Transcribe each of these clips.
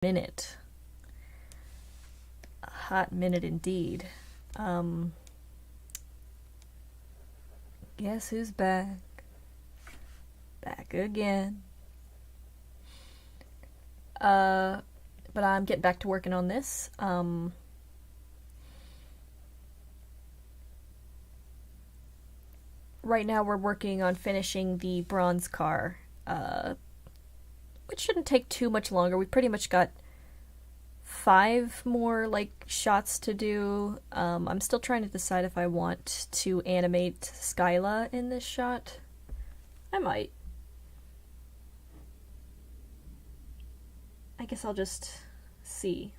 minute. A hot minute indeed. Guess who's back? Back again. But I'm getting back to working on this. Right now we're working on finishing the bronze car, which shouldn't take too much longer. We pretty much got 5 more shots to do. I'm still trying to decide if I want to animate Skyla in this shot. I might. I guess I'll just see.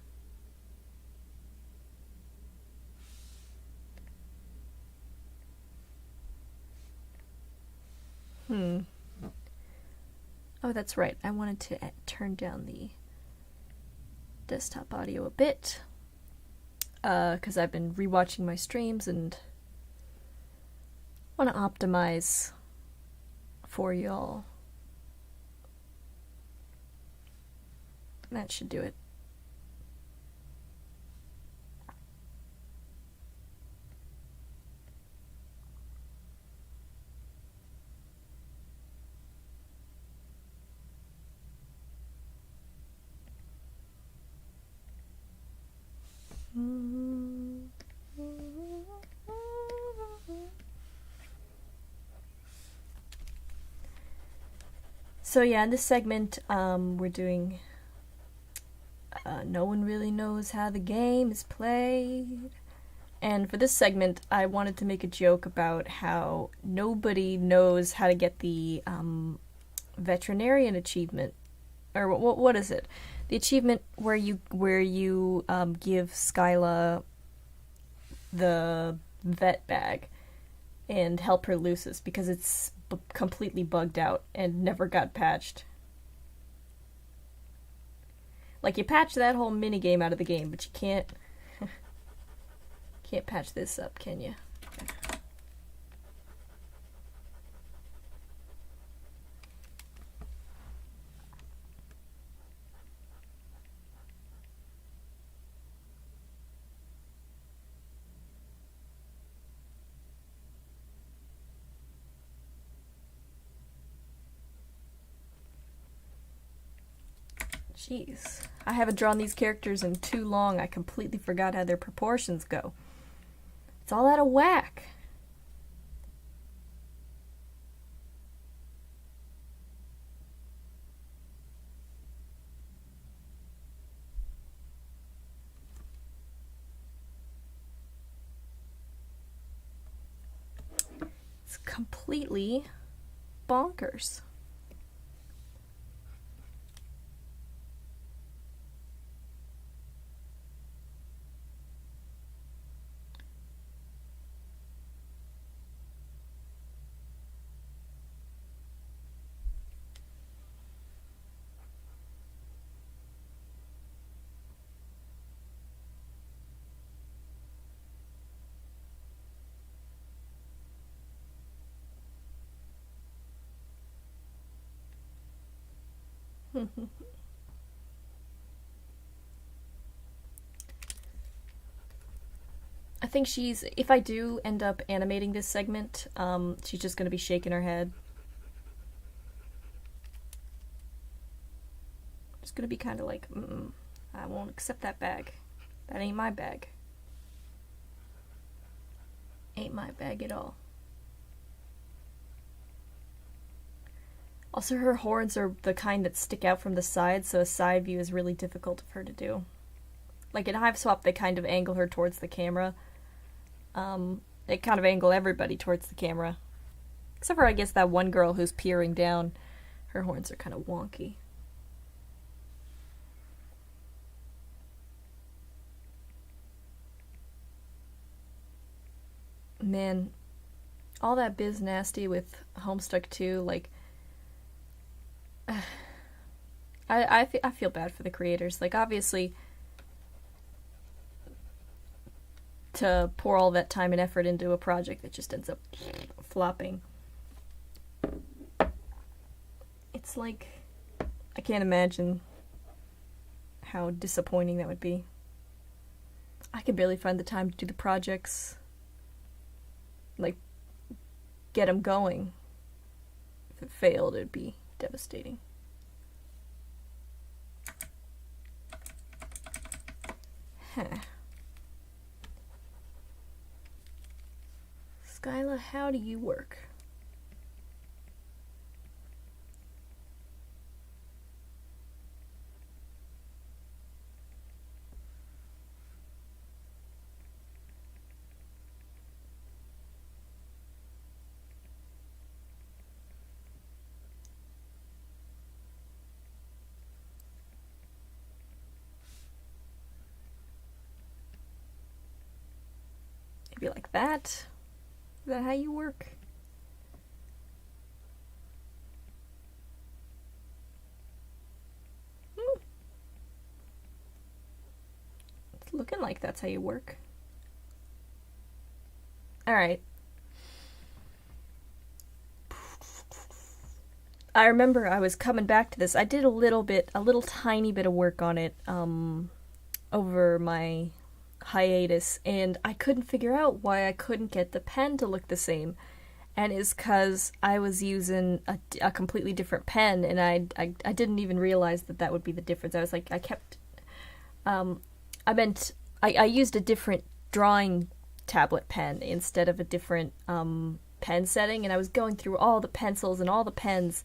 Oh, that's right. I wanted to turn down the desktop audio a bit, because I've been rewatching my streams and want to optimize for y'all. That should do it. So yeah, in this segment, we're doing no one really knows how the game is played. And for this segment, I wanted to make a joke about how nobody knows how to get the veterinarian achievement, or what is it? The achievement where you give Skyla the vet bag and help her Lucis, because it's completely bugged out and never got patched. Like, you patch that whole minigame out of the game, but you can't patch this up, can you? Jeez. I haven't drawn these characters in too long. I completely forgot how their proportions go. It's all out of whack. It's completely bonkers. I think if I do end up animating this segment, she's just gonna be shaking her head. Just gonna be kind of like, I won't accept that bag. That ain't my bag. Ain't my bag at all. Also, her horns are the kind that stick out from the side, so a side view is really difficult for her to do. Like in Hiveswap, they kind of angle her towards the camera. They kind of angle everybody towards the camera. Except for, I guess, that one girl who's peering down. Her horns are kind of wonky. Man, all that biz nasty with Homestuck 2, like, I feel bad for the creators. Like, obviously, to pour all that time and effort into a project that just ends up flopping. It's like, I can't imagine how disappointing that would be. I could barely find the time to do the projects. Like, get them going. If it failed, it'd be devastating. Huh. Skyla, how do you work? Maybe like that? Is that how you work? It's looking like that's how you work. Alright. I remember I was coming back to this. I did a little tiny bit of work on it over my hiatus, and I couldn't figure out why I couldn't get the pen to look the same. And it's because I was using a completely different pen, and I didn't even realize that would be the difference. I was like, I used a different drawing tablet pen instead of a different pen setting, and I was going through all the pencils and all the pens,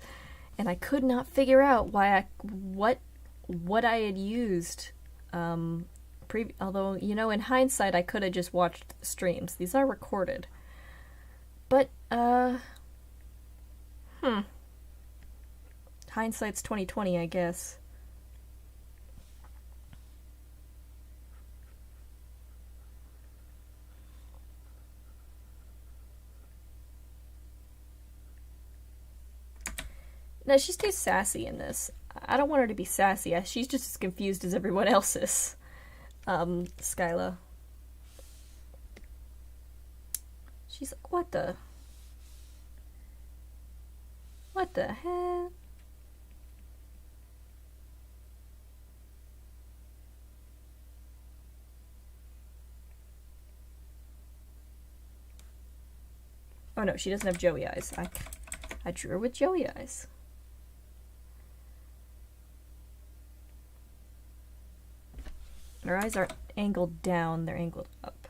and I could not figure out what I had used. Although, you know, in hindsight, I could have just watched the streams. These are recorded. But, hindsight's 20/20, I guess. No, she stays sassy in this. I don't want her to be sassy. She's just as confused as everyone else is. Skyla. She's like, what the hell? Oh no, she doesn't have Joey eyes. I drew her with Joey eyes. Her eyes aren't angled down, they're angled up.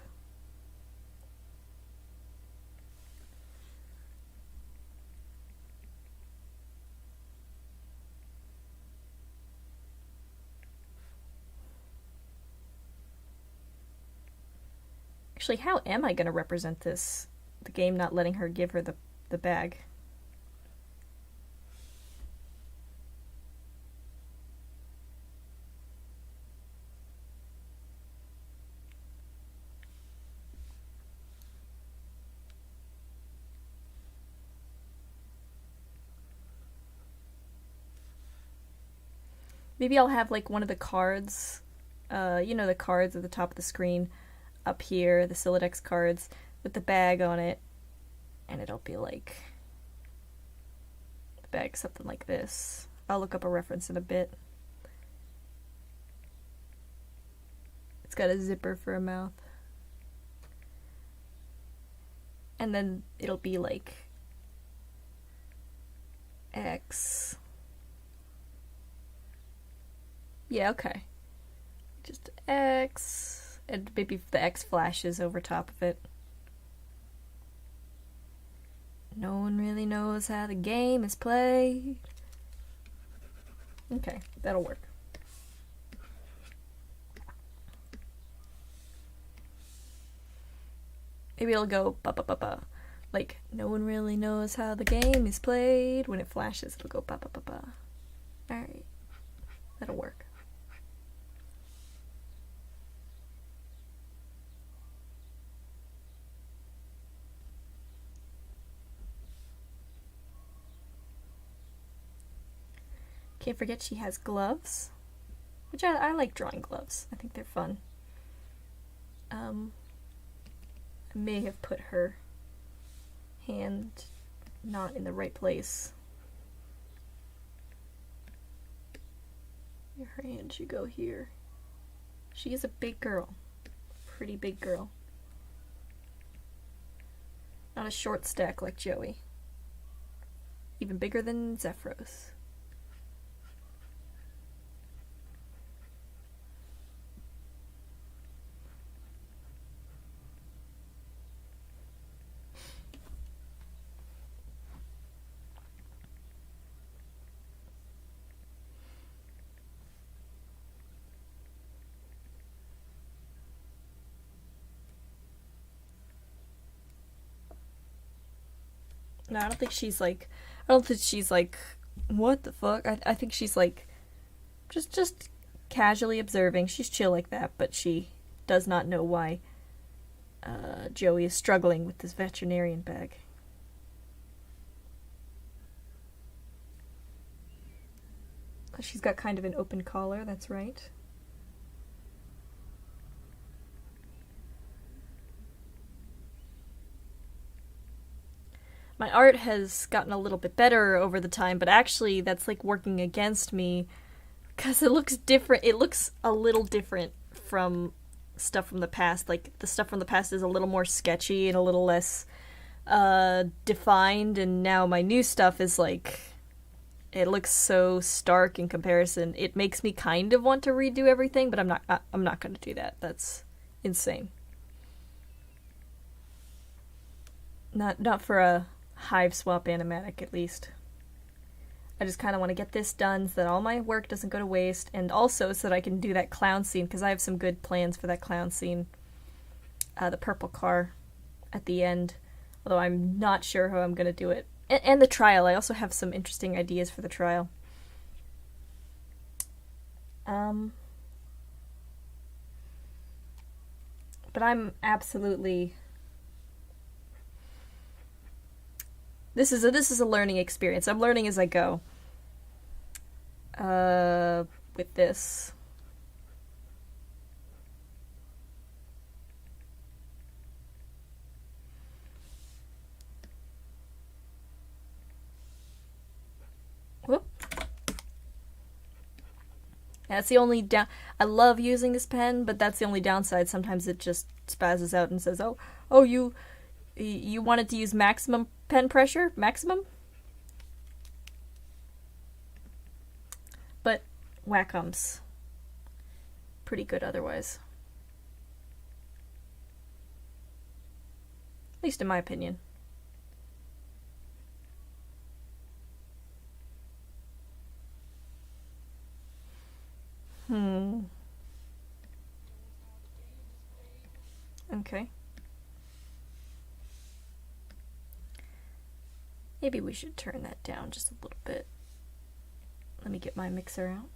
Actually, how am I going to represent this? The game not letting her give her the bag. Maybe I'll have like one of the cards, you know, the cards at the top of the screen up here, the Siladex cards with the bag on it, and it'll be like the bag something like this. I'll look up a reference in a bit. It's got a zipper for a mouth. And then it'll be like X. Yeah, okay. Just X, and maybe the X flashes over top of it. No one really knows how the game is played. Okay, that'll work. Maybe it'll go ba-ba-ba-ba. Like, no one really knows how the game is played. When it flashes, it'll go ba-ba-ba-ba. Alright. That'll work. Can't forget she has gloves, which I like drawing gloves. I think they're fun. I may have put her hand not in the right place. Her hand should go here. She is a big girl. Pretty big girl. Not a short stack like Joey. Even bigger than Zephyros. No, I don't think she's like, what the fuck? I think she's like, just casually observing. She's chill like that, but she does not know why Joey is struggling with this veterinarian bag. She's got kind of an open collar, that's right. My art has gotten a little bit better over the time, but actually that's like working against me because it looks different. It looks a little different from stuff from the past. Like the stuff from the past is a little more sketchy and a little less defined, and now my new stuff is like, it looks so stark in comparison. It makes me kind of want to redo everything, but I'm not going to do that. That's insane. Not for a Hiveswap animatic, at least. I just kind of want to get this done so that all my work doesn't go to waste, and also so that I can do that clown scene, because I have some good plans for that clown scene. The purple car at the end, although I'm not sure how I'm going to do it. And the trial. I also have some interesting ideas for the trial. But I'm absolutely... This is a learning experience. I'm learning as I go. With this. Whoop. That's the only I love using this pen, but that's the only downside. Sometimes it just spazzes out and says, "Oh, you wanted to use maximum pen pressure? Maximum?" But Wacom's pretty good otherwise. At least in my opinion. Okay. Maybe we should turn that down just a little bit. Let me get my mixer out.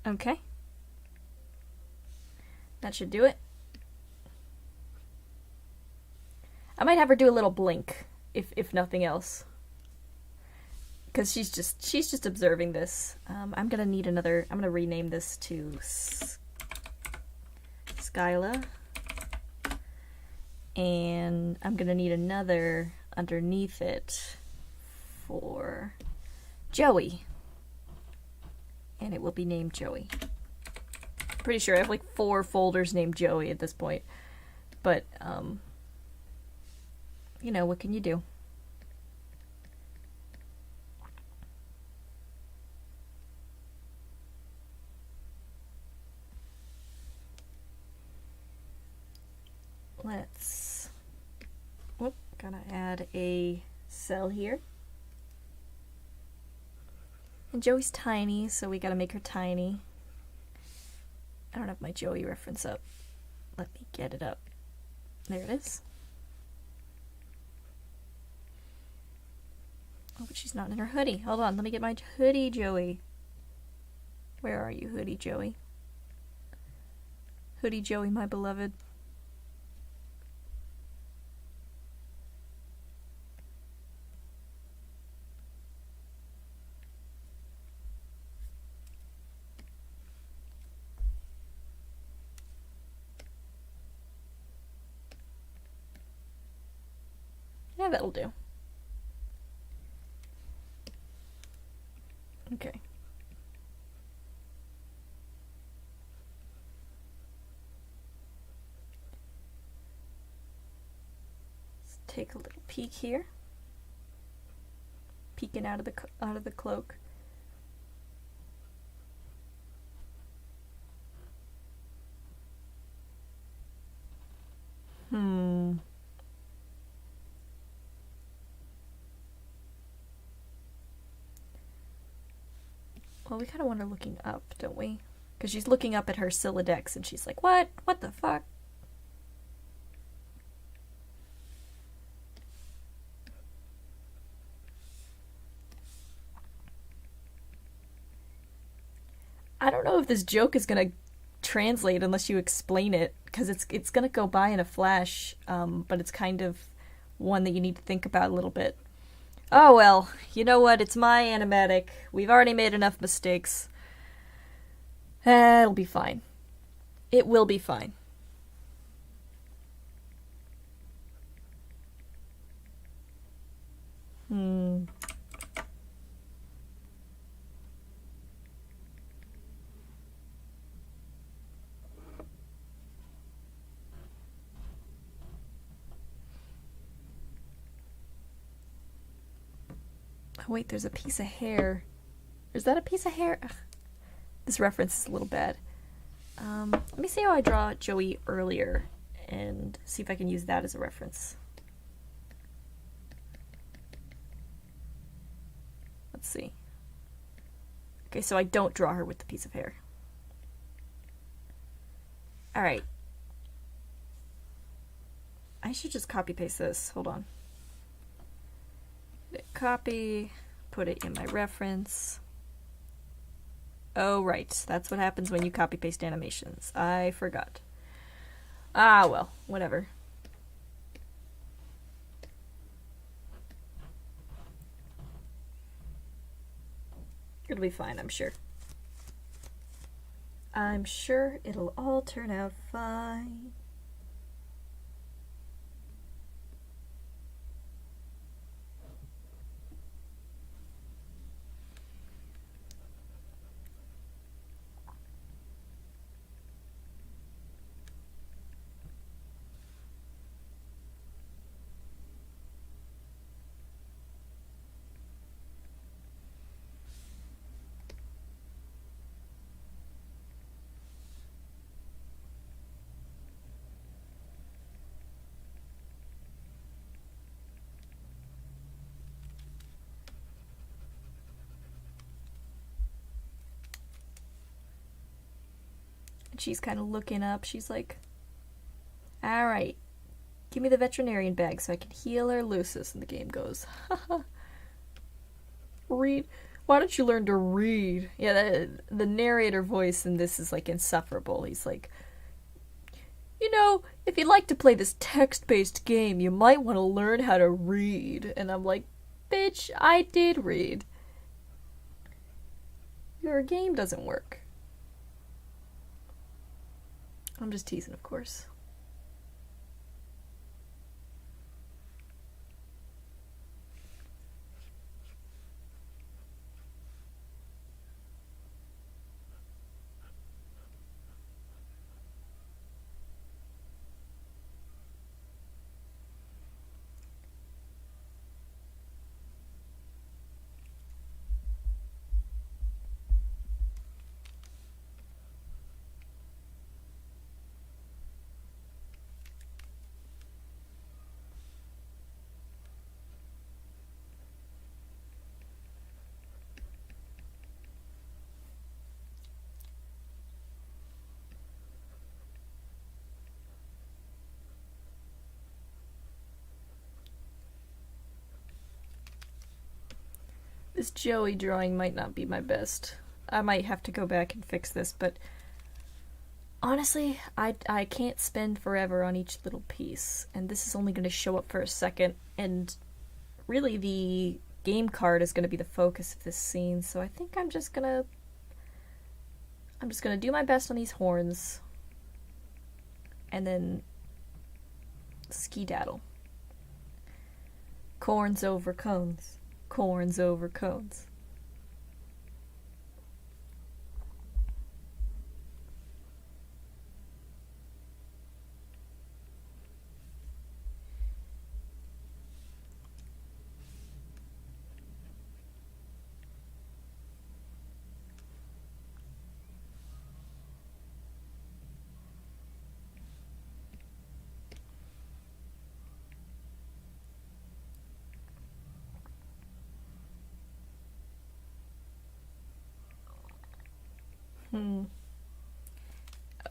Okay. That should do it. I might have her do a little blink, if nothing else. Because she's just observing this. I'm gonna need another, I'm gonna rename this to Skyla. And I'm gonna need another underneath it for Joey. And it will be named Joey. Pretty sure I have like 4 folders named Joey at this point. But, you know, what can you do? Let's, gotta add a cell here. And Joey's tiny, so we gotta make her tiny. I don't have my Joey reference up. Let me get it up. There it is. Oh, but she's not in her hoodie. Hold on, let me get my hoodie, Joey. Where are you, hoodie Joey? Hoodie Joey, my beloved. Yeah, that'll do. Okay. Let's take a little peek here. Peeking out of the cloak. Well, we kind of want her looking up, don't we? Because she's looking up at her Sylladex and she's like, what? What the fuck? I don't know if this joke is gonna translate unless you explain it, because it's gonna go by in a flash, but it's kind of one that you need to think about a little bit. Oh well, you know what? It's my Animatic. We've already made enough mistakes. It'll be fine. It will be fine. Oh, wait, there's a piece of hair. Is that a piece of hair? Ugh. This reference is a little bad. Let me see how I draw Joey earlier and see if I can use that as a reference. Let's see. Okay, so I don't draw her with the piece of hair. Alright. I should just copy paste this. Hold on. Copy, put it in my reference. Oh, right. That's what happens when you copy paste animations. I forgot. Ah, well, whatever. It'll be fine, I'm sure. I'm sure it'll all turn out fine. She's kind of looking up. She's like, alright, give me the veterinarian bag so I can heal her Lucis. And the game goes, haha. Read. Why don't you learn to read? Yeah, the narrator voice in this is like insufferable. He's like, you know, if you'd like to play this text-based game, you might want to learn how to read. And I'm like, bitch, I did read. Your game doesn't work. I'm just teasing, of course. This Joey drawing might not be my best. I might have to go back and fix this, but honestly, I can't spend forever on each little piece, and this is only going to show up for a second, and really the game card is going to be the focus of this scene, so I think I'm just gonna do my best on these horns, and then skedaddle. Corns over cones. Corns over cones.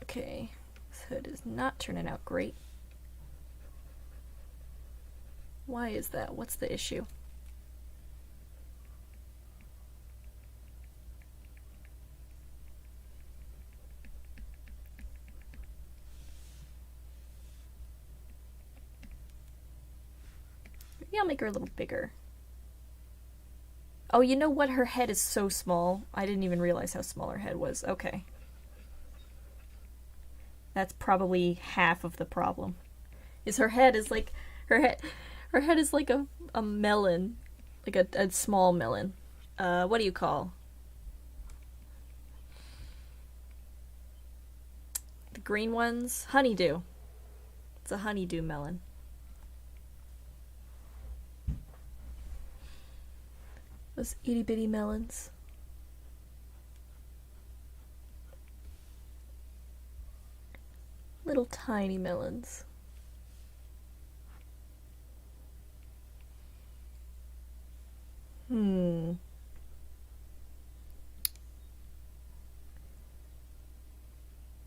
Okay, this hood is not turning out great. Why is that? What's the issue? Maybe I'll make her a little bigger. Oh, you know what? Her head is so small. I didn't even realize how small her head was. Okay. That's probably half of the problem. Is her head is like her head is like a melon. Like a small melon. What do you call? The green ones? Honeydew. It's a honeydew melon. Those itty bitty melons. Little tiny melons.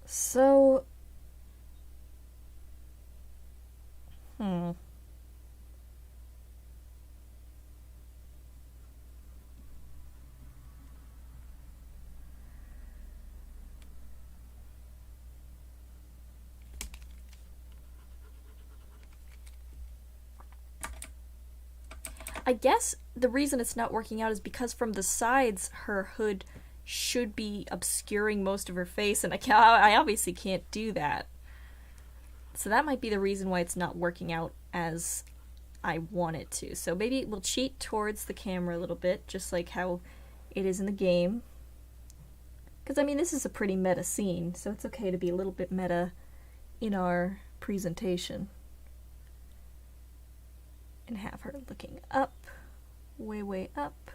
So, I guess the reason it's not working out is because from the sides her hood should be obscuring most of her face, and I obviously can't do that. So that might be the reason why it's not working out as I want it to. So maybe we'll cheat towards the camera a little bit, just like how it is in the game. Because, I mean, this is a pretty meta scene, so it's okay to be a little bit meta in our presentation. And have her looking up, way, way up.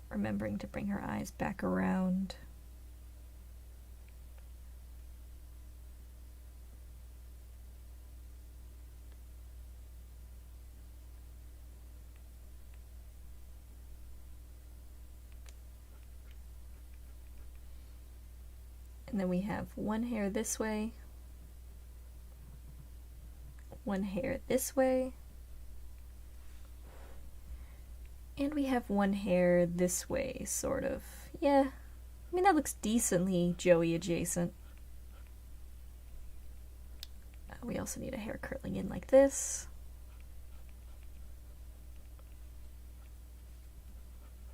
Remembering to bring her eyes back around. And then we have one hair this way, one hair this way, and we have one hair this way, sort of. Yeah, I mean, that looks decently Joey adjacent. We also need a hair curling in like this.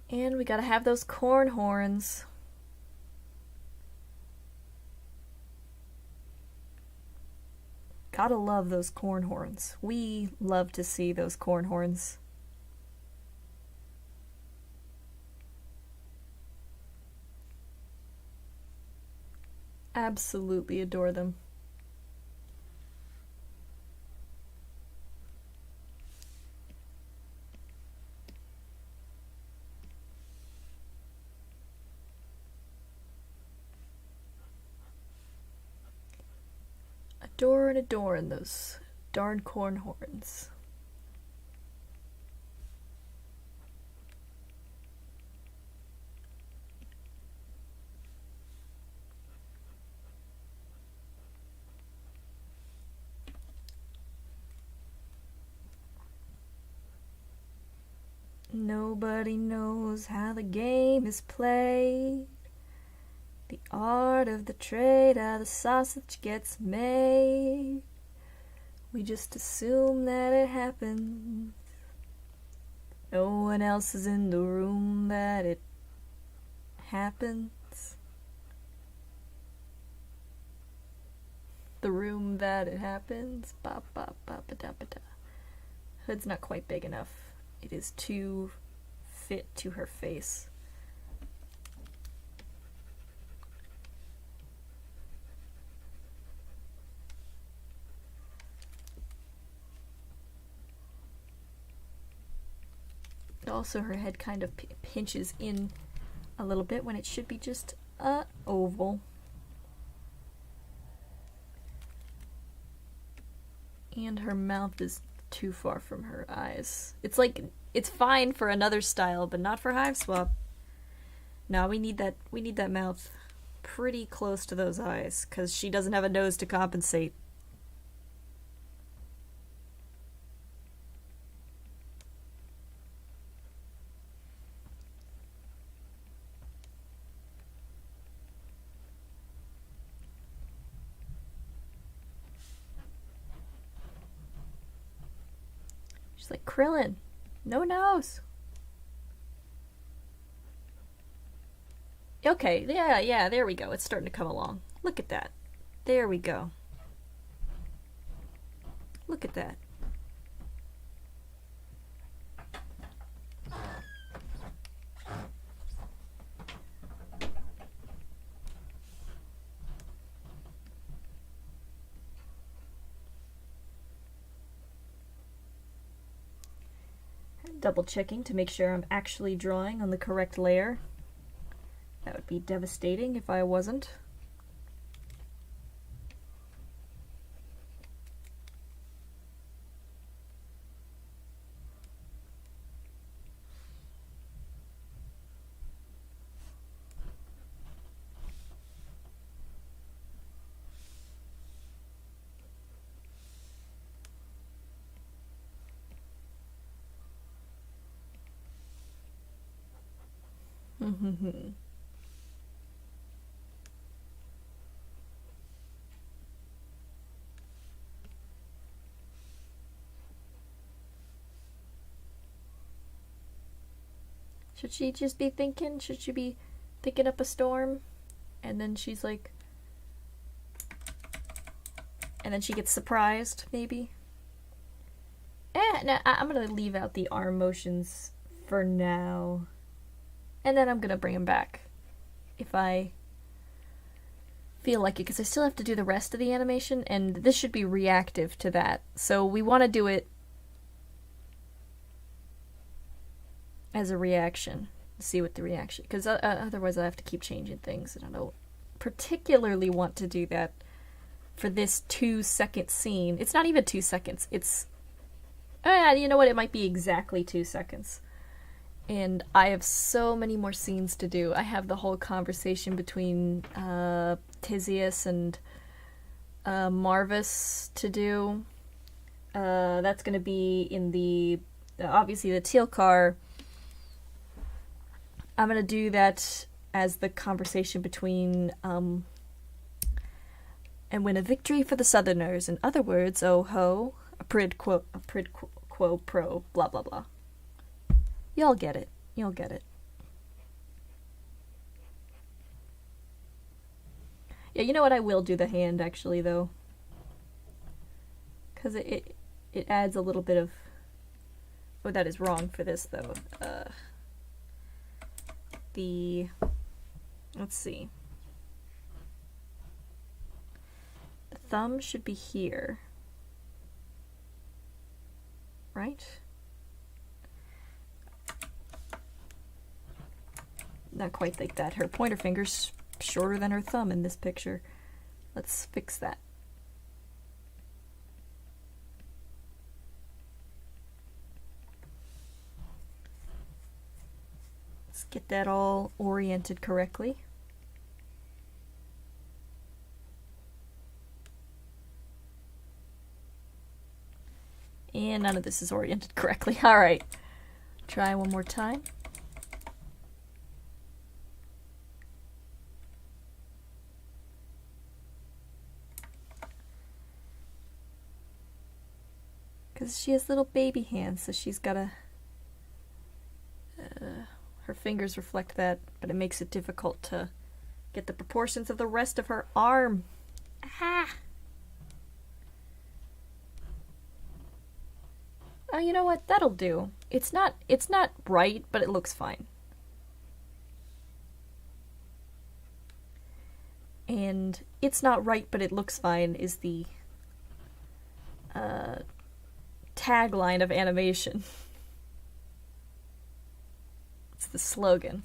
And we gotta have those corn horns. Gotta love those corn horns. We love to see those corn horns. Absolutely adore them. Adore those darn corn horns. Nobody knows how the game is played. The art of the trade, how the sausage gets made. We just assume that it happens. No one else is in the room that it happens. The room that it happens. Ba ba ba ba da ba da. hood's not quite big enough. It is too fit to her face. Also, her head kind of pinches in a little bit when it should be just a oval. And her mouth is too far from her eyes. It's like, it's fine for another style, but not for Hiveswap. No, we need that mouth pretty close to those eyes, because she doesn't have a nose to compensate. She's like, Krillin, no nose. Okay, yeah, there we go. It's starting to come along. Look at that. There we go. Look at that. Double checking to make sure I'm actually drawing on the correct layer. That would be devastating if I wasn't. Should she just be thinking? Should she be thinking up a storm? And then she's like... And then she gets surprised, maybe? No, I'm gonna leave out the arm motions for now. And then I'm gonna bring them back if I feel like it, because I still have to do the rest of the animation, and this should be reactive to that. So we want to do it as a reaction. See what the reaction, because otherwise I have to keep changing things, and I don't particularly want to do that for this 2-second scene. It's not even 2 seconds. It's you know what? It might be exactly 2 seconds. And I have so many more scenes to do. I have the whole conversation between Theseus and Marvis to do. That's going to be in the, obviously, the teal car. I'm going to do that as the conversation between, and win a victory for the Southerners. In other words, oh ho, a prid quo pro, blah blah blah. Y'all get it. You'll get it. Yeah, you know what? I will do the hand, actually, though. Because it adds a little bit of... Oh, that is wrong for this, though. Let's see. The thumb should be here. Right? Not quite like that. Her pointer finger's shorter than her thumb in this picture. Let's fix that. Let's get that all oriented correctly. And none of this is oriented correctly. All right. Try one more time. Because she has little baby hands, so she's gotta... her fingers reflect that, but it makes it difficult to get the proportions of the rest of her arm. Ah! Oh, you know what? That'll do. It's not right, but it looks fine. And it's not right, but it looks fine is the tagline of animation. It's the slogan.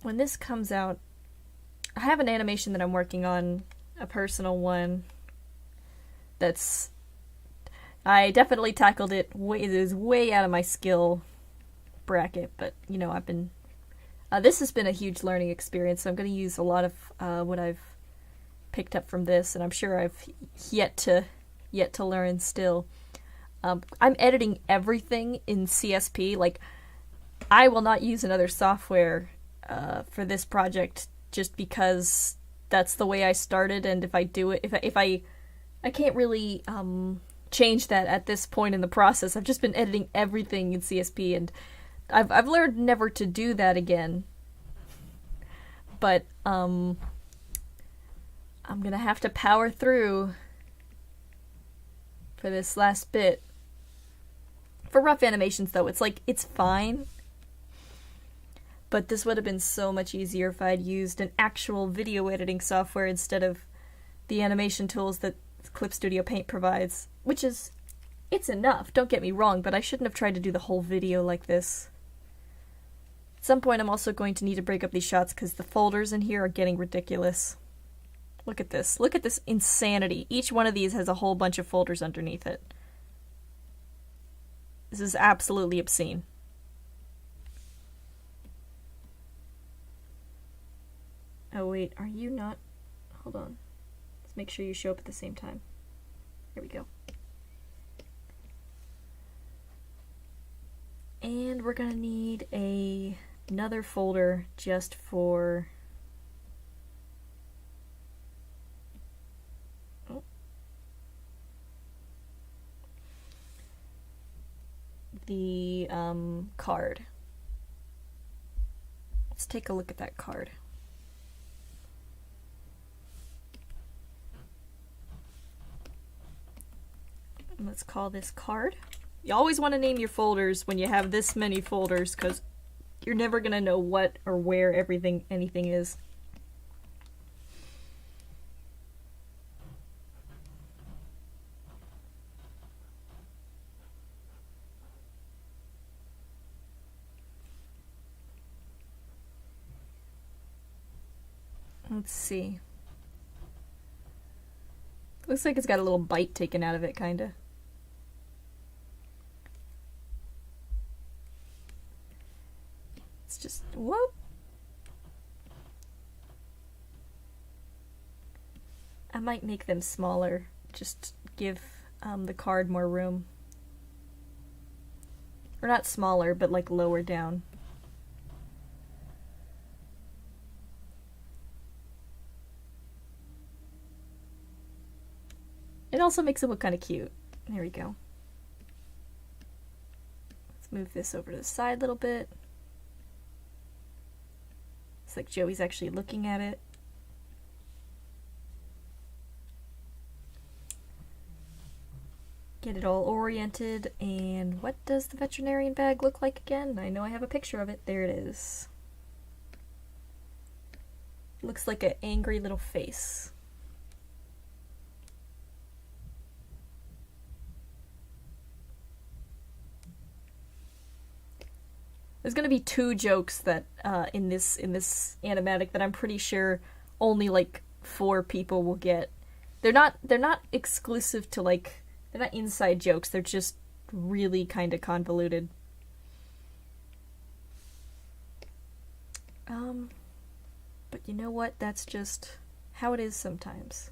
When this comes out, I have an animation that I'm working on, a personal one, I definitely tackled it it is way out of my skill bracket, but, you know, this has been a huge learning experience, so I'm going to use a lot of what I've picked up from this, and I'm sure I've yet to learn still. I'm editing everything in CSP, like, I will not use another software for this project just because that's the way I started, and if I do it, if I can't really change that at this point in the process. I've just been editing everything in CSP, and I've learned never to do that again. But I'm gonna have to power through for this last bit. For rough animations, though, it's fine. But this would have been so much easier if I'd used an actual video editing software instead of the animation tools that Clip Studio Paint provides. It's enough, don't get me wrong, but I shouldn't have tried to do the whole video like this. At some point I'm also going to need to break up these shots because the folders in here are getting ridiculous. Look at this. Look at this insanity. Each one of these has a whole bunch of folders underneath it. This is absolutely obscene. Oh wait, are you not? Hold on. Let's make sure you show up at the same time. Here we go. And we're gonna need another folder just for the card. Let's take a look at that card. Let's call this card. You always want to name your folders when you have this many folders because you're never going to know what or where anything is. Let's see. Looks like it's got a little bite taken out of it, kinda. It's just, whoop. I might make them smaller, just give the card more room. Or not smaller, but like lower down. It also makes it look kind of cute. There we go. Let's move this over to the side a little bit. It's like Joey's actually looking at it. Get it all oriented, and what does the veterinarian bag look like again? I know I have a picture of it. There it is. It looks like an angry little face. There's gonna be 2 jokes that in this animatic that I'm pretty sure only like 4 people will get. They're not exclusive to like, they're not inside jokes. They're just really kind of convoluted. But you know what? That's just how it is sometimes.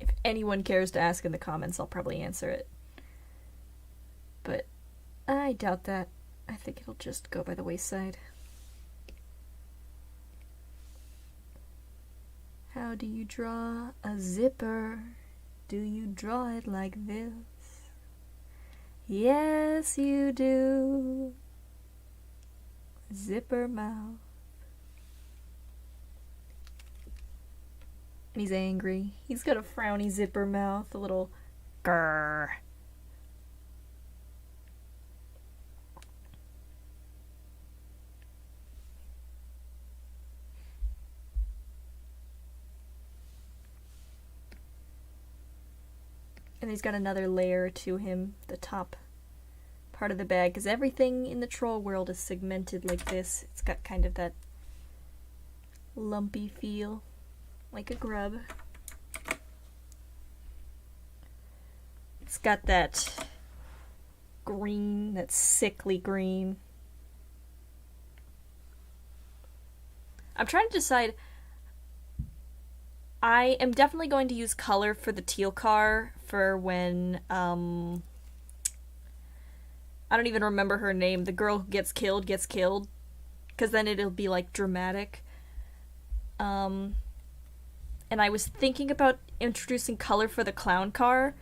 If anyone cares to ask in the comments, I'll probably answer it. But I doubt that. I think it'll just go by the wayside. How do you draw a zipper? Do you draw it like this? Yes, you do. Zipper mouth. And he's angry. He's got a frowny zipper mouth, a little grrr. And he's got another layer to him, the top part of the bag, because everything in the troll world is segmented like this. It's got kind of that lumpy feel, like a grub. It's got that green, that sickly green. I'm trying to decide. I am definitely going to use color for the teal car for when, I don't even remember her name. The girl who gets killed, because then it'll be, like, dramatic. And I was thinking about introducing color for the clown car.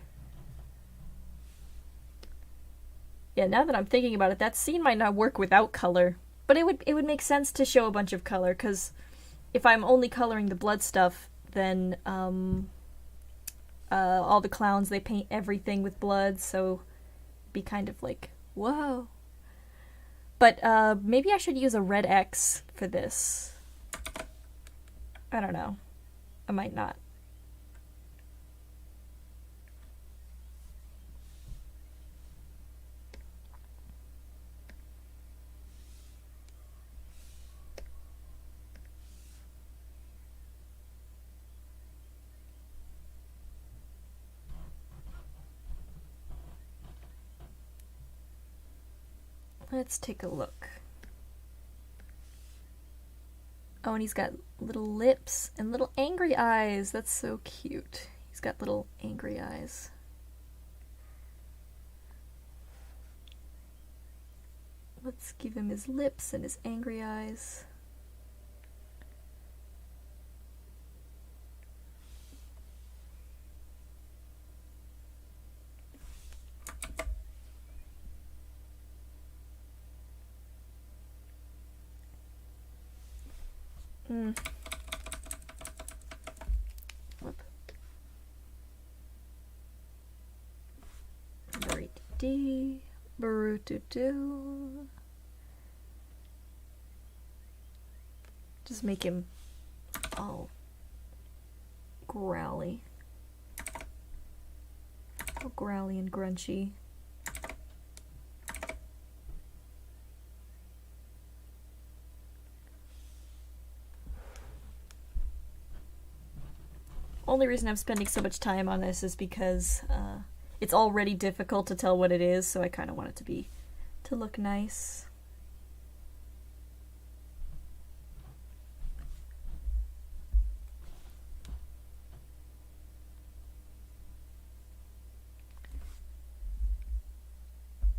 Yeah, now that I'm thinking about it, that scene might not work without color. But it would make sense to show a bunch of color, because if I'm only coloring the blood stuff, then all the clowns, they paint everything with blood, so be kind of like, whoa. But maybe I should use a red X for this. I don't know. I might not. Let's take a look. Oh, and he's got little lips and little angry eyes. That's so cute. He's got little angry eyes. Let's give him his lips and his angry eyes. Whoop. Bree-dee, Baru-doo-doo. Just make him all growly. All growly and grunchy. Only reason I'm spending so much time on this is because it's already difficult to tell what it is, so I kind of want it to look nice.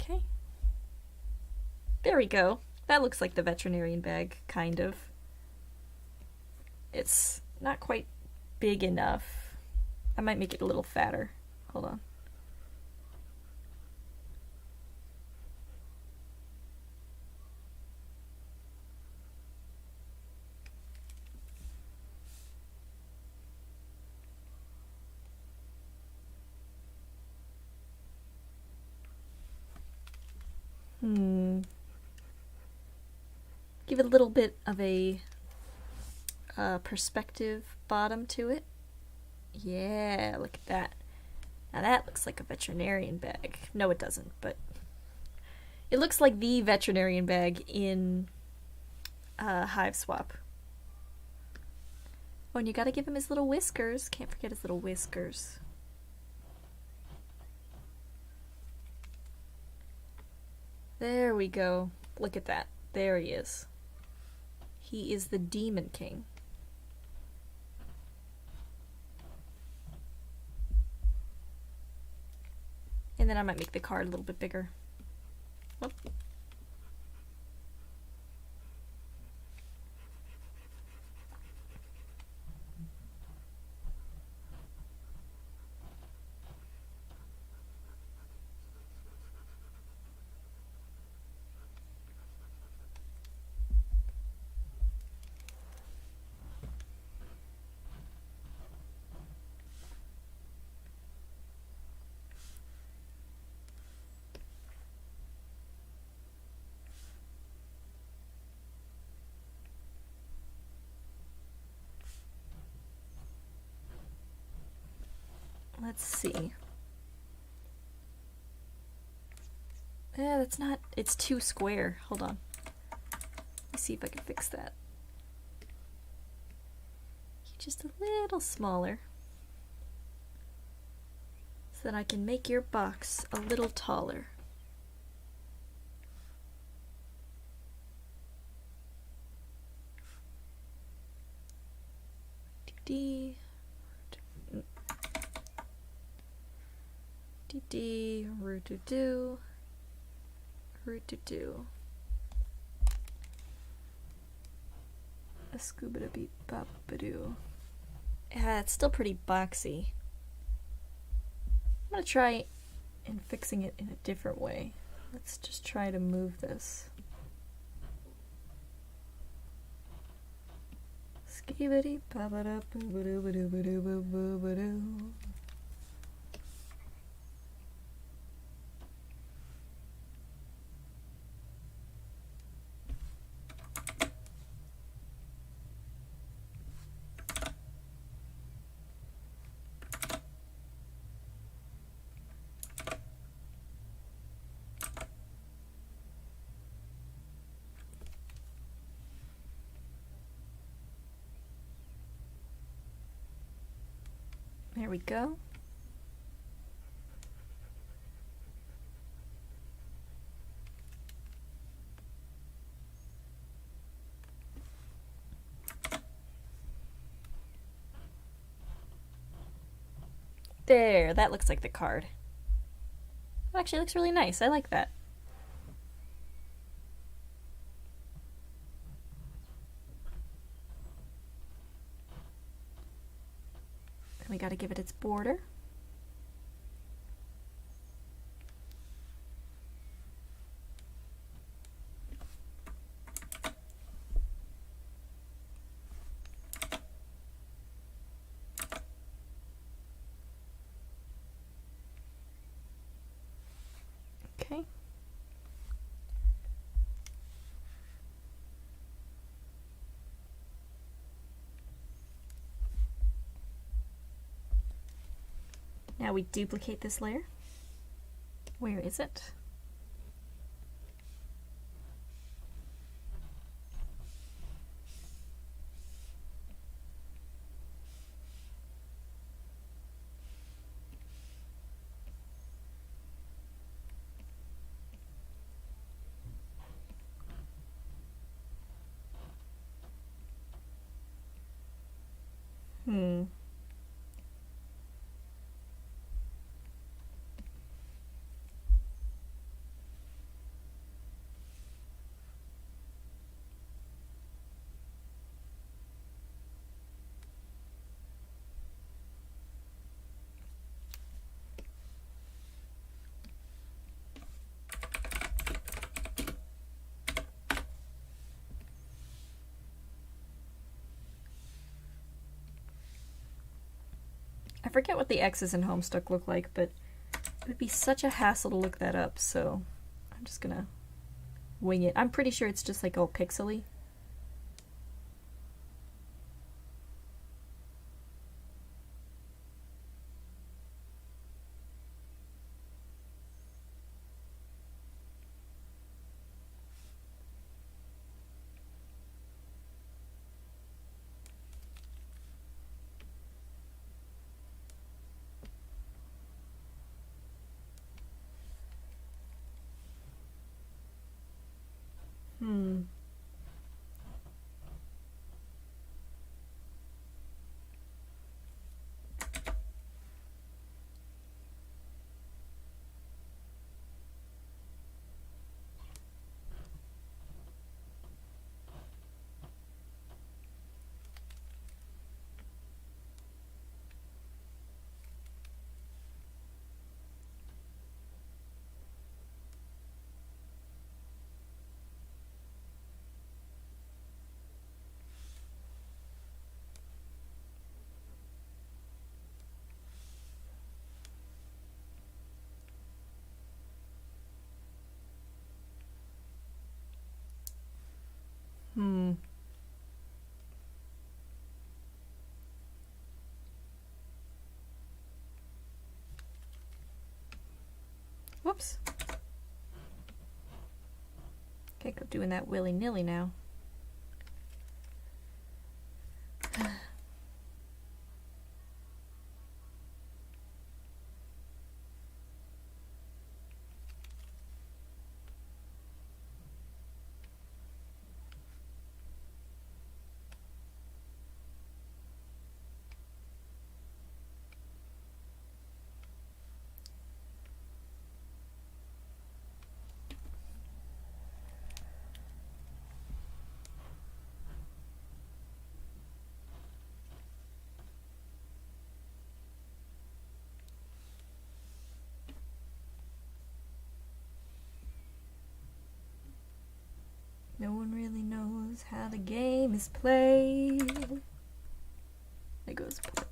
Okay. There we go. That looks like the veterinarian bag, kind of. It's not quite big enough. I might make it a little fatter. Hold on. Give it a little bit of a perspective bottom to it. Yeah, look at that. Now that looks like a veterinarian bag. No, it doesn't, but it looks like the veterinarian bag in Hiveswap. Oh, and you gotta give him his little whiskers. Can't forget his little whiskers. There we go. Look at that. There he is. He is the Demon King. And then I might make the card a little bit bigger. Whoop. Let's see. Yeah, that's not, it's too square. Hold on. Let's see if I can fix that. Just a little smaller. So that I can make your box a little taller. D D root do a scuba da beep bop ba doo. Yeah, it's still pretty boxy. I'm gonna try and fixing it in a different way. Let's just try to move this. Skibidi ba ba da boo ba doo ba doo ba doo ba boo ba doo. There we go. There, that looks like the card. It actually looks really nice. I like that. Then we gotta give it its border. Okay. Now we duplicate this layer. Where is it? Hmm. I forget what the X's in Homestuck look like, but it would be such a hassle to look that up, so I'm just gonna wing it. I'm pretty sure it's just like all pixely. Hmm. Oops. Can't go doing that willy-nilly now. No one really knows how the game is played. It goes plop.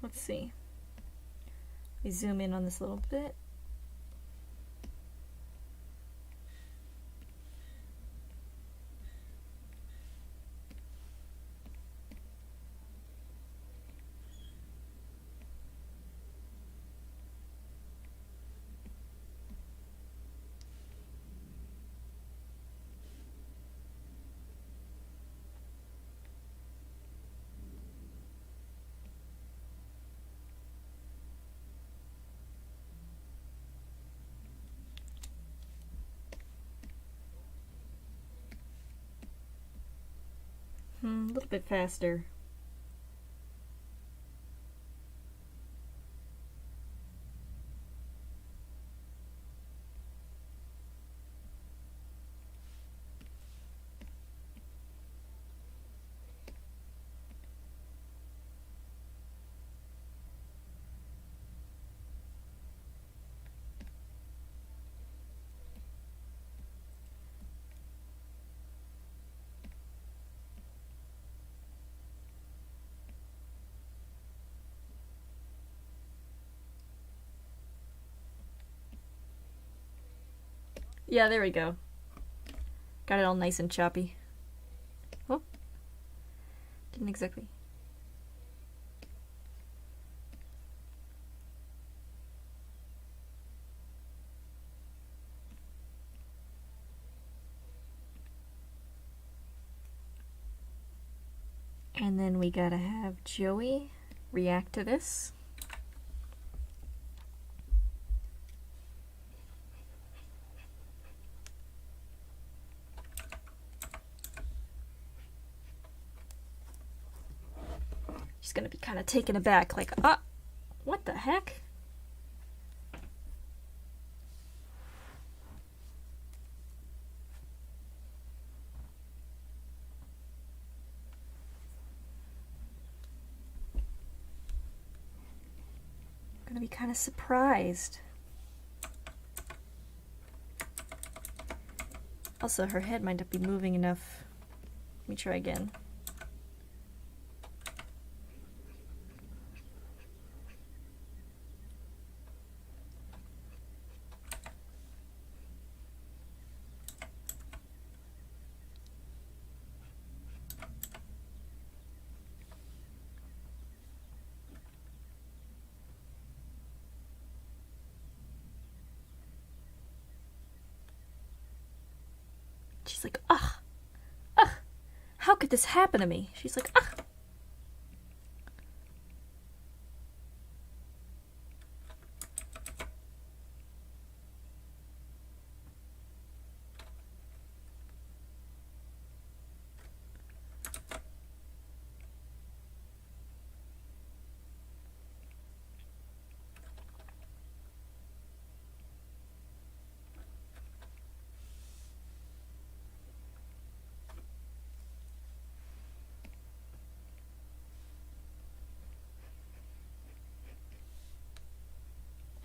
Let's see. We zoom in on this a little bit. A little bit faster. Yeah, there we go. Got it all nice and choppy. Oh, didn't exactly. And then we gotta have Joey react to this. She's gonna be kind of taken aback, like, what the heck? Gonna be kind of surprised. Also, her head might not be moving enough. Let me try again. She's like, ugh, how could this happen to me? She's like, ugh.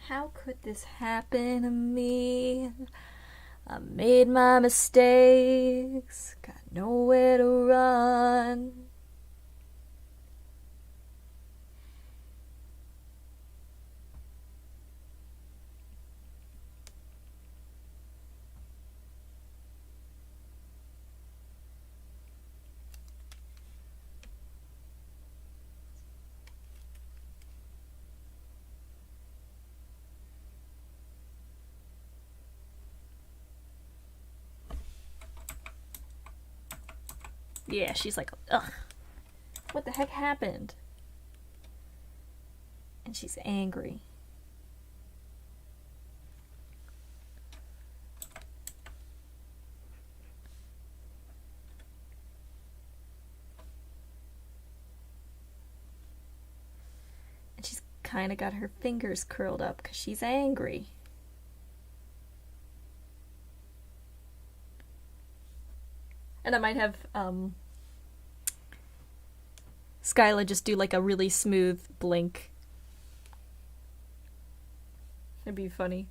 How could this happen to me? I made my mistakes, got nowhere to run. Yeah, she's like, ugh, what the heck happened? And she's angry. And she's kind of got her fingers curled up because she's angry. And I might have Skyla just do like a really smooth blink. It'd be funny.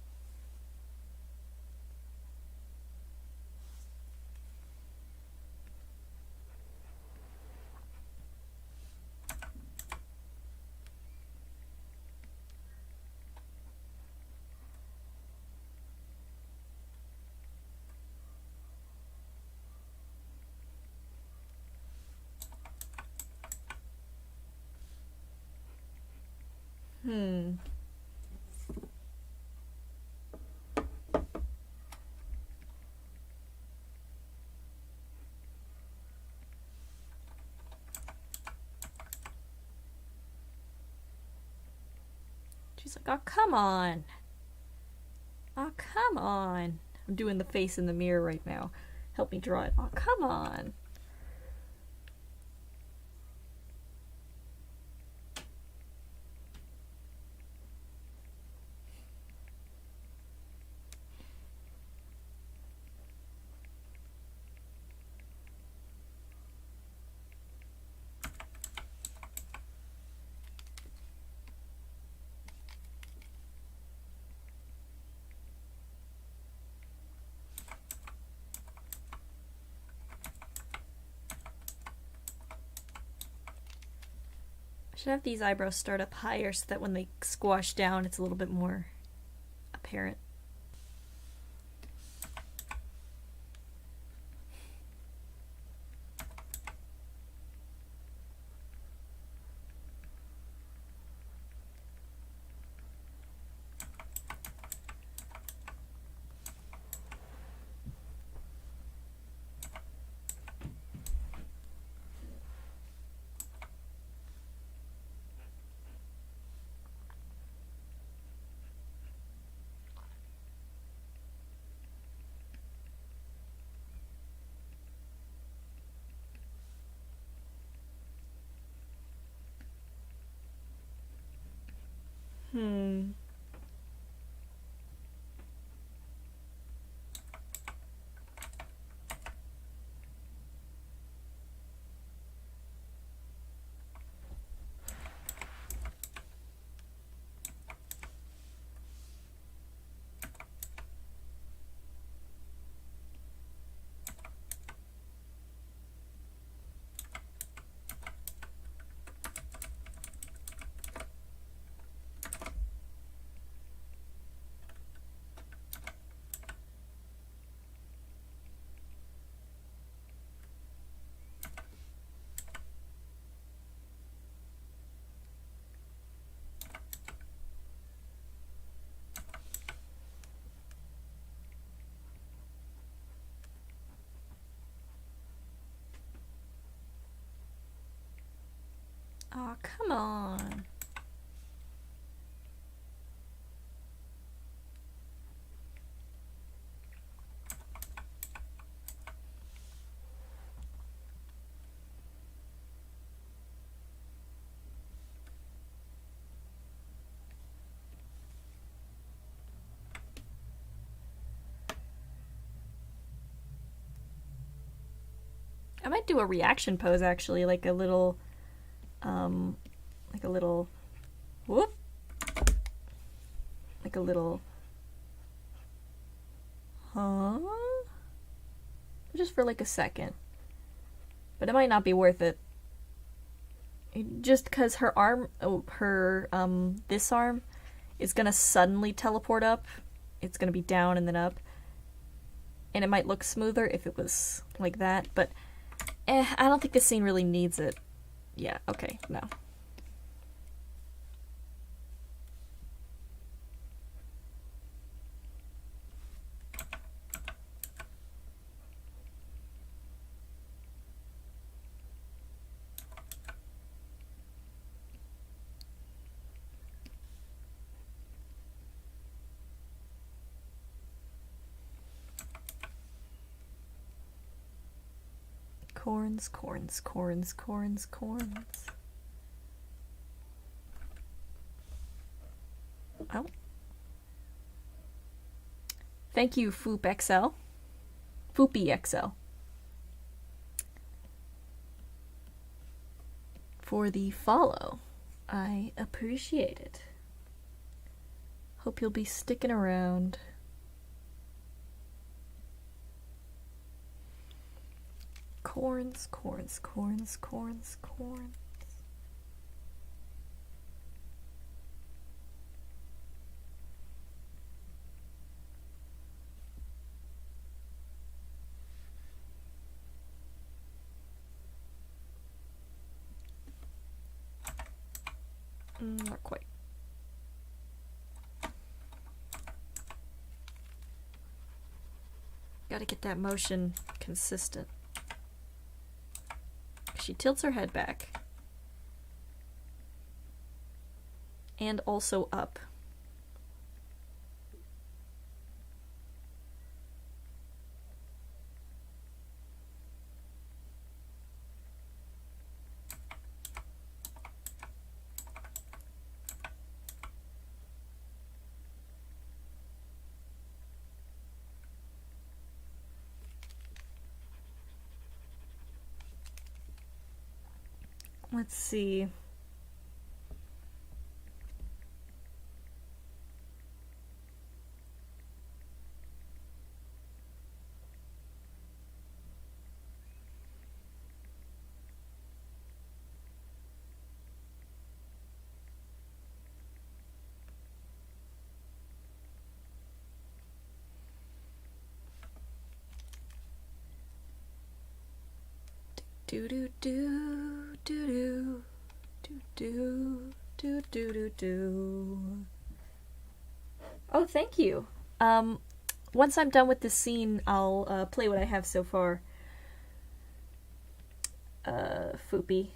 She's like, oh, come on. Oh, come on. I'm doing the face in the mirror right now. Help me draw it. Oh, come on. I should have these eyebrows start up higher so that when they squash down, it's a little bit more apparent. Oh, come on. I might do a reaction pose actually, like a little whoop, like a little... Huh? Just for like a second. But it might not be worth it. Just because her arm, this arm is gonna suddenly teleport up. It's gonna be down and then up. And it might look smoother if it was like that, but I don't think this scene really needs it. Yeah, okay, no. Corns, corns, corns, corns, corns. Oh. Thank you, Foop XL. Foopy XL. For the follow. I appreciate it. Hope you'll be sticking around. Corns, corns, corns, corns, corns. Not quite. Gotta get that motion consistent. She tilts her head back. And also up. Let's see. Do do do do do do do do do do. Oh, thank you. Once I'm done with this scene, I'll play what I have so far. Foopy.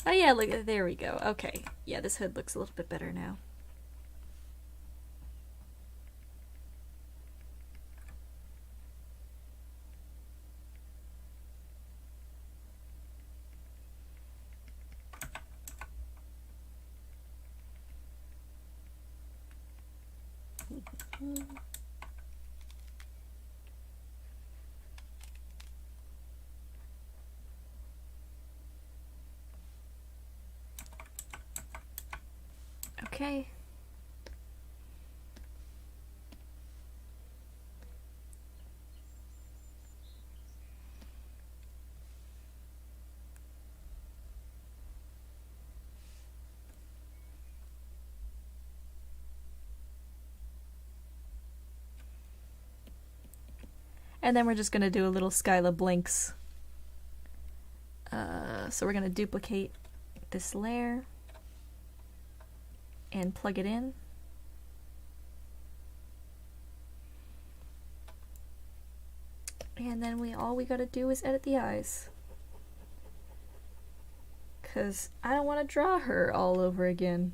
Oh yeah, look, there we go. Okay. Yeah, this hood looks a little bit better now. Okay. And then we're just gonna do a little Skyla blinks. So we're gonna duplicate this layer and plug it in. And then all we gotta do is edit the eyes. 'Cause I don't want to draw her all over again.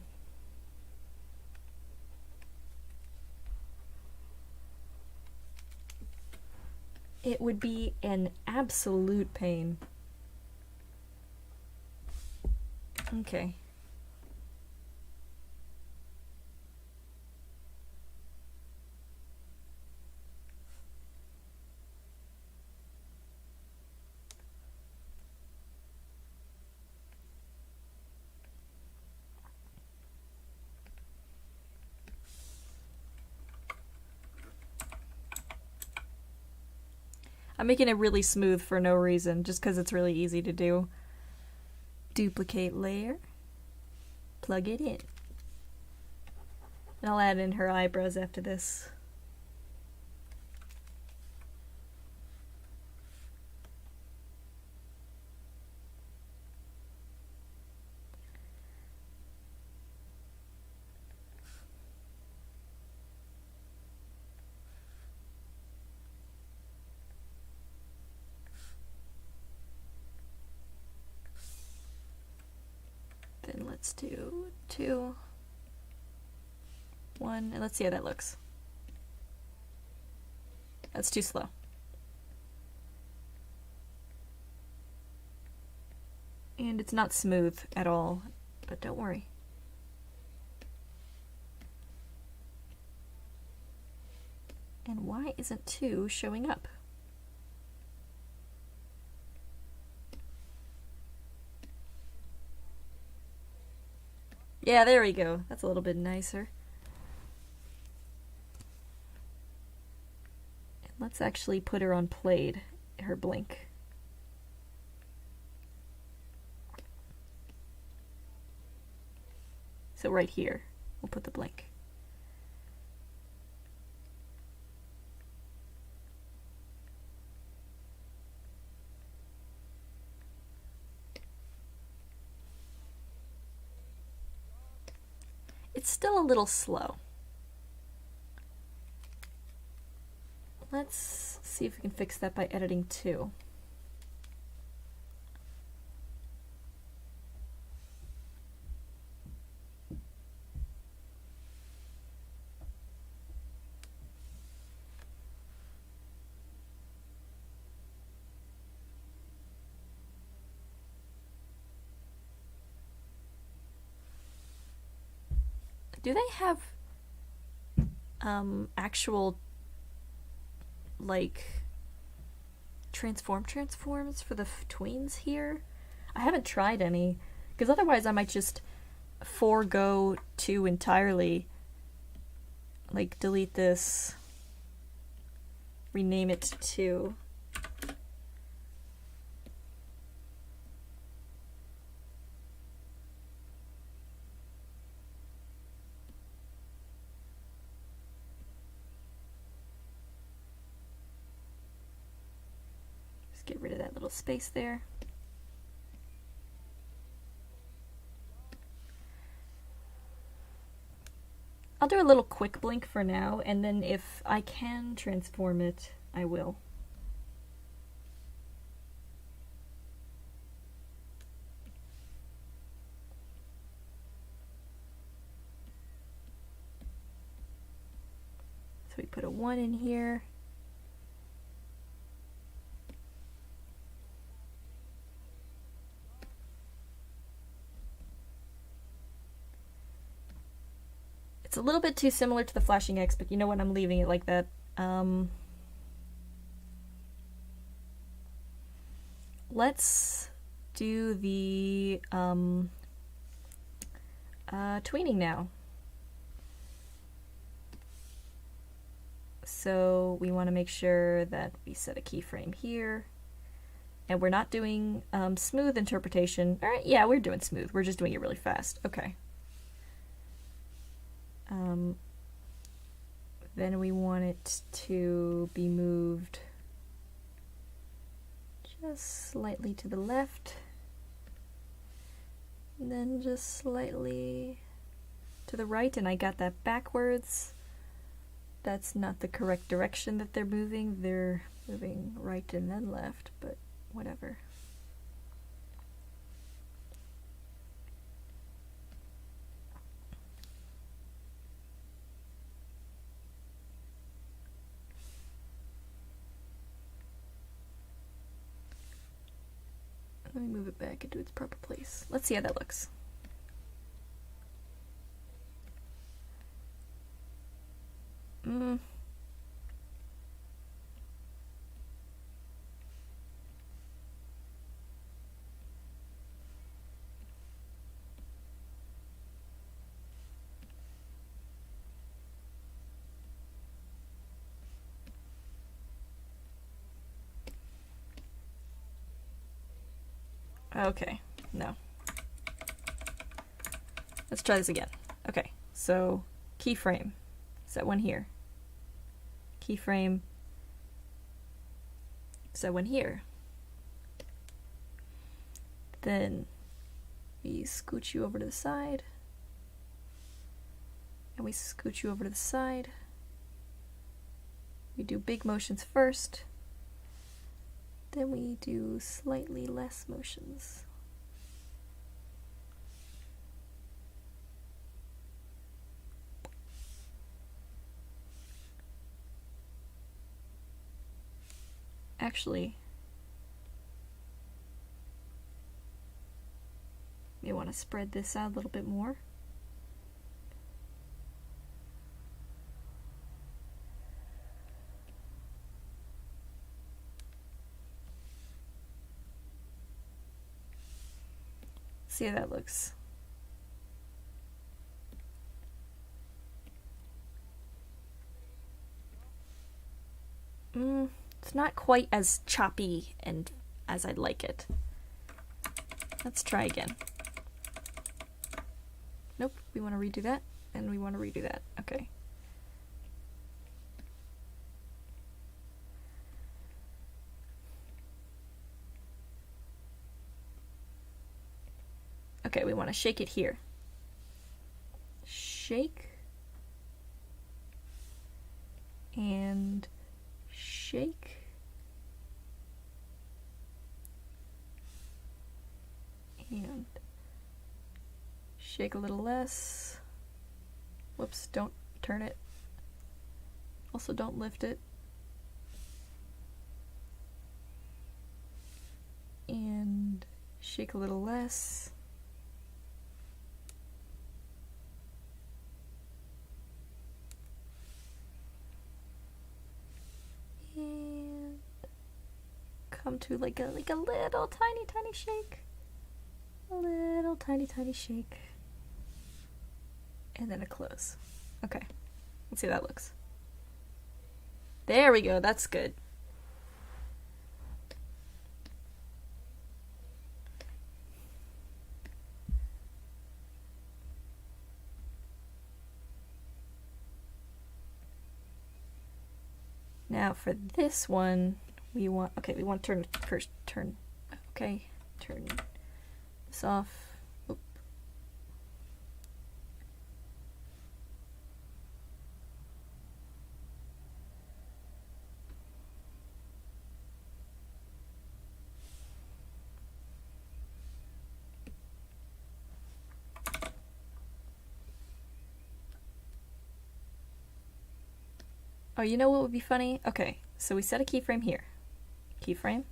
It would be an absolute pain. Okay. I'm making it really smooth for no reason, just because it's really easy to do. Duplicate layer. Plug it in. And I'll add in her eyebrows after this. Then let's do 2, 1, and let's see how that looks. That's too slow. And it's not smooth at all, but don't worry. And why isn't 2 showing up? Yeah, there we go. That's a little bit nicer. And let's actually put her on played, her blink. So right here, we'll put the blink. It's still a little slow. Let's see if we can fix that by editing 2. Do they have actual like transforms for the tweens here? I haven't tried any, because otherwise I might just forego 2 entirely, like delete this, rename it to 2. Get rid of that little space there. I'll do a little quick blink for now, and then if I can transform it, I will. So we put a 1 in here. It's a little bit too similar to the Flashing X, but you know what? I'm leaving it like that. Let's do the tweening now. So we want to make sure that we set a keyframe here. And we're not doing smooth interpretation. All right, yeah, we're doing smooth. We're just doing it really fast. Okay. Then we want it to be moved just slightly to the left, and then just slightly to the right, and I got that backwards. That's not the correct direction that they're moving. They're moving right and then left, but whatever. Let me move it back into its proper place. Let's see how that looks. Okay, no. Let's try this again. Okay, so keyframe. Is that one here? Keyframe. Is that one here? Then we scooch you over to the side. And we scooch you over to the side. We do big motions first. Then we do slightly less motions. Actually, may want to spread this out a little bit more. See how that looks. It's not quite as choppy and as I'd like it. Let's try again. Nope, we want to redo that, and we want to redo that. Okay. Okay, we want to shake it here. Shake. And shake. And shake a little less. Whoops, don't turn it. Also don't lift it. And shake a little less. And come to like a little tiny shake. A little tiny shake. And then a close. Okay. Let's see how that looks. There we go, that's good. Now for this one, we want to turn this off. Oop. Oh, you know what would be funny? Okay, so we set a keyframe here. Keyframe.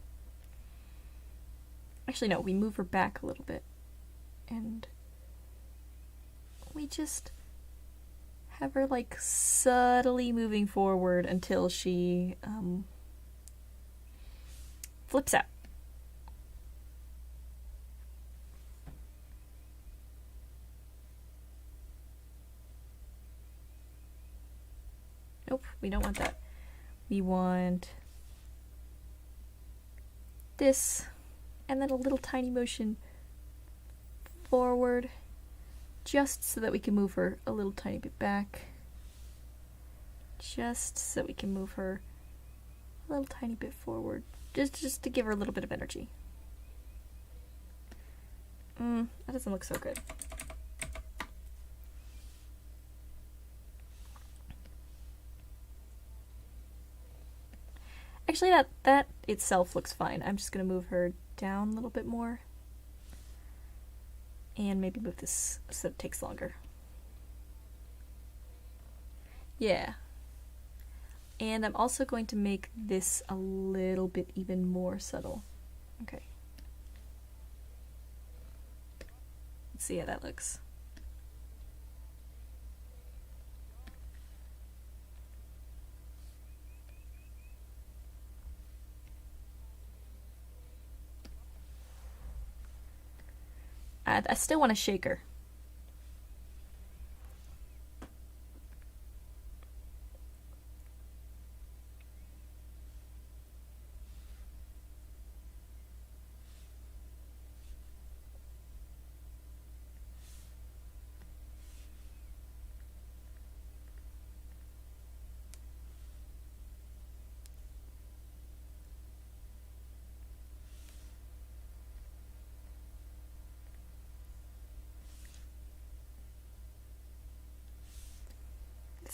Actually, no, we move her back a little bit. And we just have her like subtly moving forward until she flips out. Nope, we don't want that. We want this, and then a little tiny motion forward, just so that we can move her a little tiny bit back. Just so we can move her a little tiny bit forward, just to give her a little bit of energy. That doesn't look so good. Actually, that itself looks fine. I'm just gonna move her down a little bit more. And maybe move this so it takes longer. Yeah. And I'm also going to make this a little bit even more subtle. Okay. Let's see how that looks. I still want to shake her.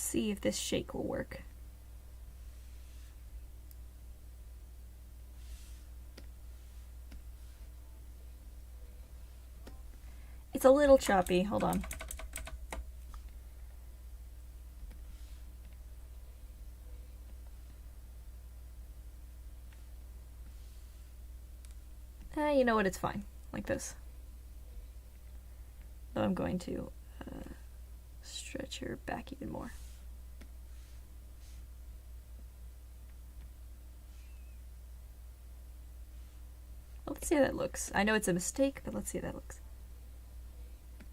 see if this shake will work. It's a little choppy. Hold on. You know what? It's fine. Like this. But I'm going to stretch her back even more. Well, let's see how that looks. I know it's a mistake, but let's see how that looks.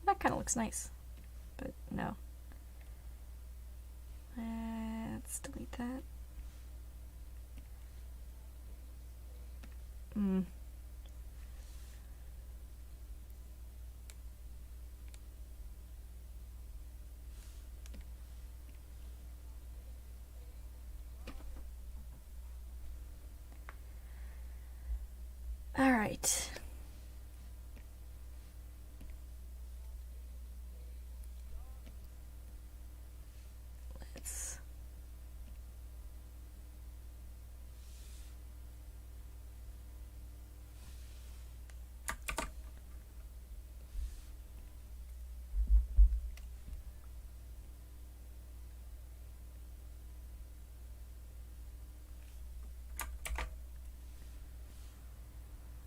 That kind of looks nice, but no. Let's delete that. All right.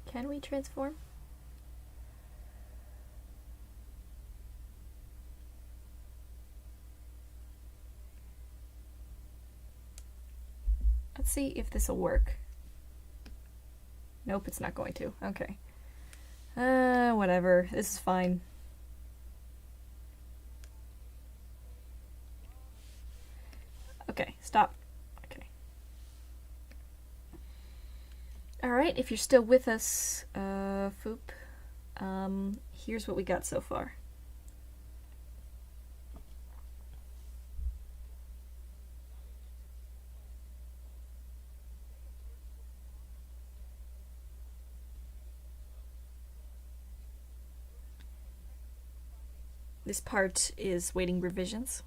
Can we transform? Let's see if this will work. Nope, it's not going to. Okay. Whatever. This is fine. Okay, stop. Okay. Alright, if you're still with us, Foop, here's what we got so far. This part is waiting revisions.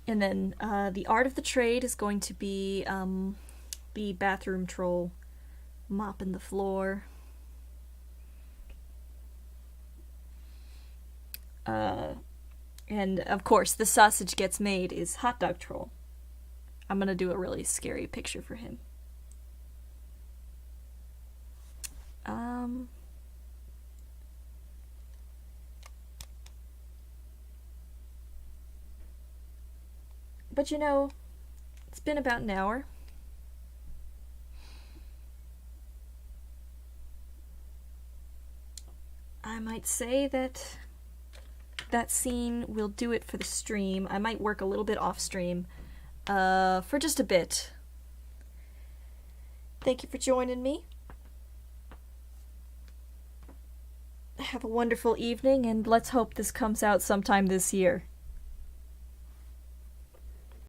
And then the art of the trade is going to be the bathroom troll mopping the floor. And of course, the sausage gets made is hot dog troll. I'm gonna do a really scary picture for him. But you know, it's been about an hour. I might say that that scene will do it for the stream. I might work a little bit off stream for just a bit. Thank you for joining me. Have a wonderful evening, and let's hope this comes out sometime this year.